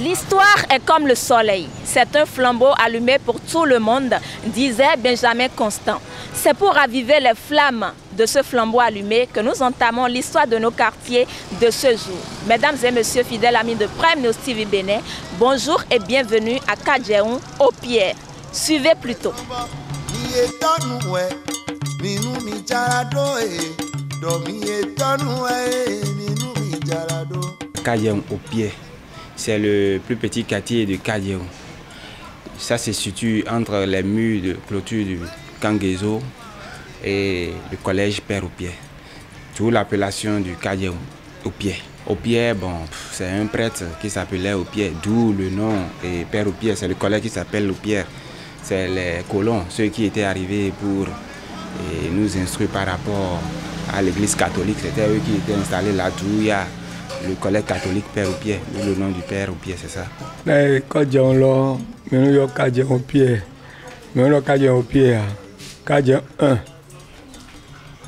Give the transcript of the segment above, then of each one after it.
L'histoire est comme le soleil, c'est un flambeau allumé pour tout le monde, disait Benjamin Constant. C'est pour raviver les flammes de ce flambeau allumé que nous entamons l'histoire de nos quartiers de ce jour. Mesdames et messieurs, fidèles amis de Prime News TV Bénin, bonjour et bienvenue à Kadjehoun, au Pierre. Suivez plutôt. Kadjehoun au Pierre, c'est le plus petit quartier de Kadjehoun. Ça se situe entre les murs de clôture du Kangezo et le collège Père au Pierre. D'où l'appellation du Kadjehoun au Pierre. Au Pierre, bon, c'est un prêtre qui s'appelait au Pierre, d'où le nom. Et Père au Pierre, c'est le collège qui s'appelle au Pierre. C'est les colons, ceux qui étaient arrivés pour nous instruire par rapport à l'église catholique. C'était eux qui étaient installés là, d'où il y a le collège catholique Père au Pierre, le nom du Père au Pierre, c'est ça. Kadjehoun là, nous sommes Kadjehoun au Pierre. Nous sommes Kadjehoun au Pierre. Kadjehoun 1,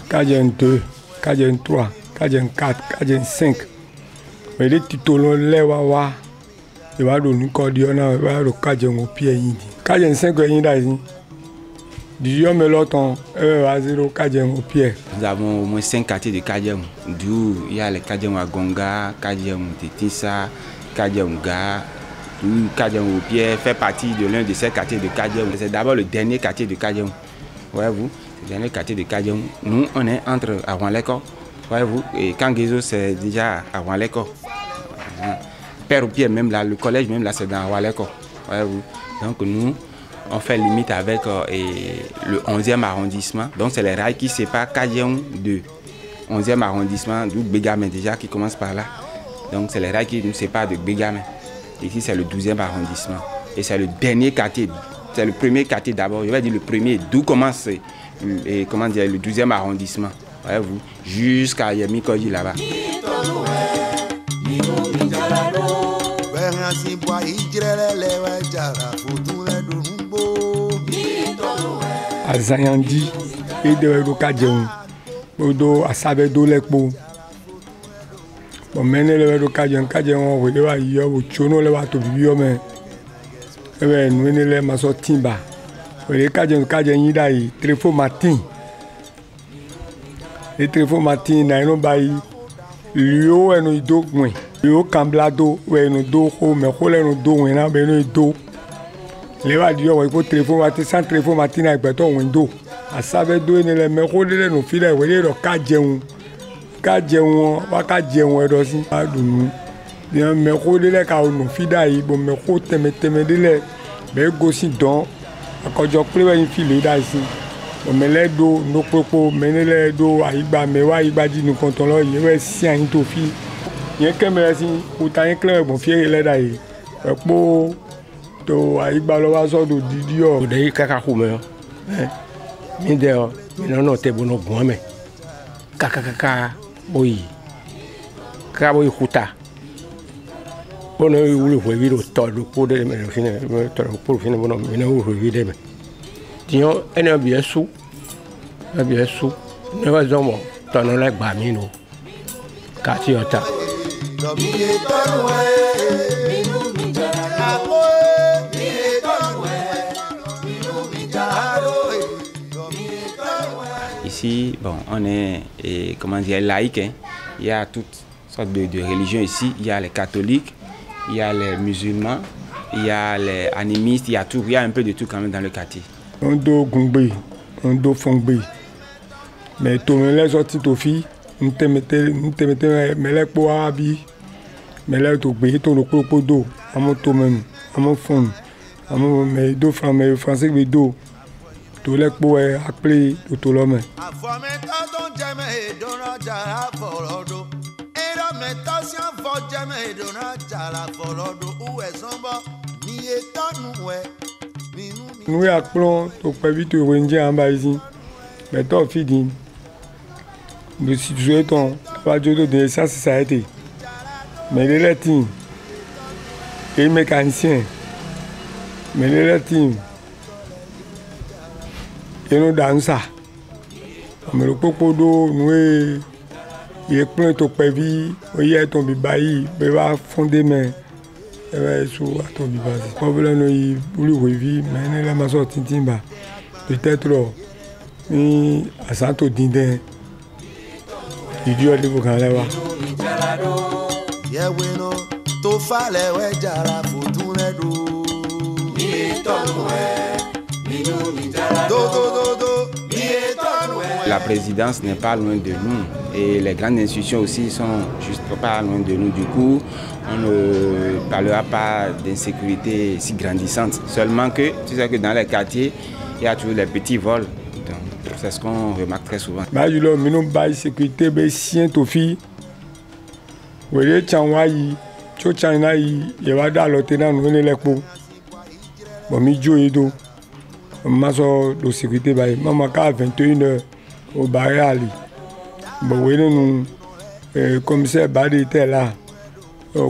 Kadjehoun 2, Kadjehoun 3, Kadjehoun 4, Kadjehoun 5. Mais les titolons, les wawa, ils vont nous cordier, ils vont nous Kadjehoun au Pierre. Kadjehoun 5, ils vont nous mais l'autre, ils vont zéro Kadjehoun au Pierre. Nous avons au moins 5 quartiers de Kadjehoun, d'où il y a les Kadjehoun à Gonga, Kadjehoun Tétissa, Kadjehoun Ga. Kadjehoun au Pierre fait partie de l'un de ces quartiers de Kadjehoun. C'est d'abord le dernier quartier de Kadjehoun. Voyez-vous, le dernier quartier de Kadjehoun. Nous, on est entre Awanleko. Voyez-vous, et Kangezo, c'est déjà Awanleko. Père au Pierre, même là, le collège, même là, c'est dans Awanleko. Voyez-vous, donc nous, on fait limite avec le 11e arrondissement. Donc, c'est les rails qui séparent Kadjehoun de 11e arrondissement, d'où Bégamin déjà qui commence par là. Donc, c'est les rails qui nous séparent de Bégamin. Ici, c'est le 12e arrondissement. Et c'est le dernier quartier. C'est le premier quartier d'abord. Je vais dire le premier. D'où commence le 12e arrondissement. Voyez-vous, jusqu'à Yemikoji là-bas. Azayandi, et de Kadjehoun. Odo Asabedo Lekpo. Bon, maintenant, le Kadjehoun, on va y aller au Tchono, le va tout vivre, mais nous venons les maçons Timba. Le Kadjehoun, il y a des téléphones matin. Les téléphones matin, il y a un bail. L'eau est nous dos, oui. L'eau camblado, oui, nous dos, mais nous dos, oui, nous dos. Les va dire, oui, pour téléphone matin, sans téléphone matin, avec béton, window. À Savedo, il y a les méros de nos filles, oui, le Kadjehoun. Kadjehoun, Kadjehoun est aussi. Il y a un méro de l'air car on fait d'ailleurs, bon méro teme de l'air, mais aussi donc, quand je prends une file d'ici, on met les dos, nos propos, mener les dos à Iba, mais ouais, Iba dit nous contrôlons, il y a si un tout fil. Il y a qu'un merci, ou t'as un clair, bon fier les d'ailleurs. Pour to à Iba le oiseau de Didio. De Kakakume, mais d'ailleurs, non, t'es bon au bon, mais Kakaka. Oui, Kaboy Huta. On a eu le voyage au temps de pour des médecins, pour finir mon homme, il a eu le voyage. Tiens, elle a bien sous, ne va jamais, t'en as la bamino, Katiota. Ici, bon, on est, comment dire, laïque. Hein. Il y a toutes sortes de religions ici. Il y a les catholiques, il y a les musulmans, il y a les animistes, il y a tout. Il y a un peu de tout quand même dans le quartier. On doit gomber, on doit fongber. Mais tout le monde est sorti aux filles. Nous te mettons, mais les poids habillés. Mais là, tu peux tout le corps d'eau. À mon tout même, à mon fond. À mon mais deux francs, mais français, mais deux. Tout le monde est appelé tout le monde. Nous appelons au prévu de Wendy en bas ici. Mais toi, fille, nous situons pas de ça, ça a été. Mais les lettres, et mécanicien. Mais les teams, et nous dans ça. Mais le coco d'eau, nous, il est plein de pévis, il est tombé bailli, il va fonder mais il va sous à tomber bas. Problème il voulait revivre, mais il a ma sortie timba. Peut-être ni à Santo Dindin, il dit aller vous caler là. La présidence n'est pas loin de nous et les grandes institutions aussi sont juste pas loin de nous. Du coup, on ne parlera pas d'insécurité si grandissante. Seulement que, tu sais que dans les quartiers, il y a toujours les petits vols. C'est ce qu'on remarque très souvent. Mais je dis sécurité, mais si tu fais, vous voyez, tu as il va dans l'hôtel, nous venons les pots. Bon, mi jo edo. Ma so de sécurité ba. Maman ka 21h au barrière ali. Bon, oui nous commissaire Bade était là.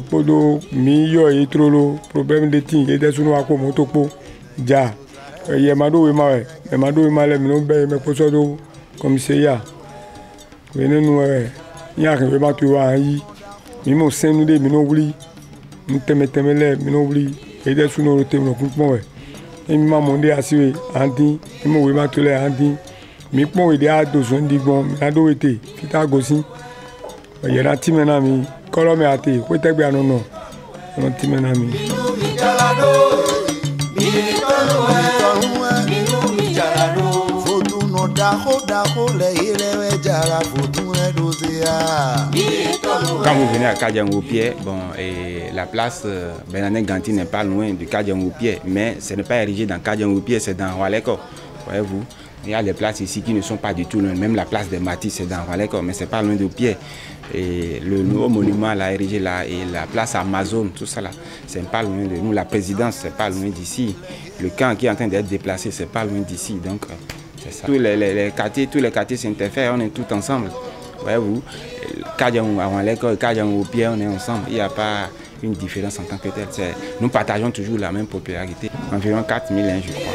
Podo mi yo e trolo problème de tin e de sunu ako moto po. Ja. Ye mado we ma we. E mado we ma le mi no be me po so do commissaire. Oui nous ya ke we ma tu wa yi. Mi mo senu de mi no wuli. Mi teme le mi no wuli. Et des sous nos thèmes, nous et m'a demandé à suivre Andy, il m'a dit à tous les Andy, mais pour aider à deux zones bon, à deux étés, qui t'a gossi. Il y a un petit ami, Colombe à thé, où t'es bien non, un petit ami. Quand vous venez à Kadian-au-Pied, bon, et la place Bernardin Ganti n'est pas loin de Kadian-au-Pied, mais ce n'est pas érigé dans Kadian-au-Pied, c'est dans Waleko. Voyez-vous, il y a des places ici qui ne sont pas du tout loin, même la place des Matis, c'est dans Waleko, mais ce n'est pas loin de Pied. Et le nouveau monument là, érigé là, et la place Amazon, tout ça là, c'est pas loin de nous. La présidence, c'est pas loin d'ici. Le camp qui est en train d'être déplacé, c'est pas loin d'ici. Donc, c'est ça. Tous les quartiers s'interfèrent, on est tous ensemble. Voyez-vous, Kadian avant l'école, Kadian au pied, on est ensemble. Il n'y a pas une différence en tant que telle. Nous partageons toujours la même popularité, environ 4000, je crois.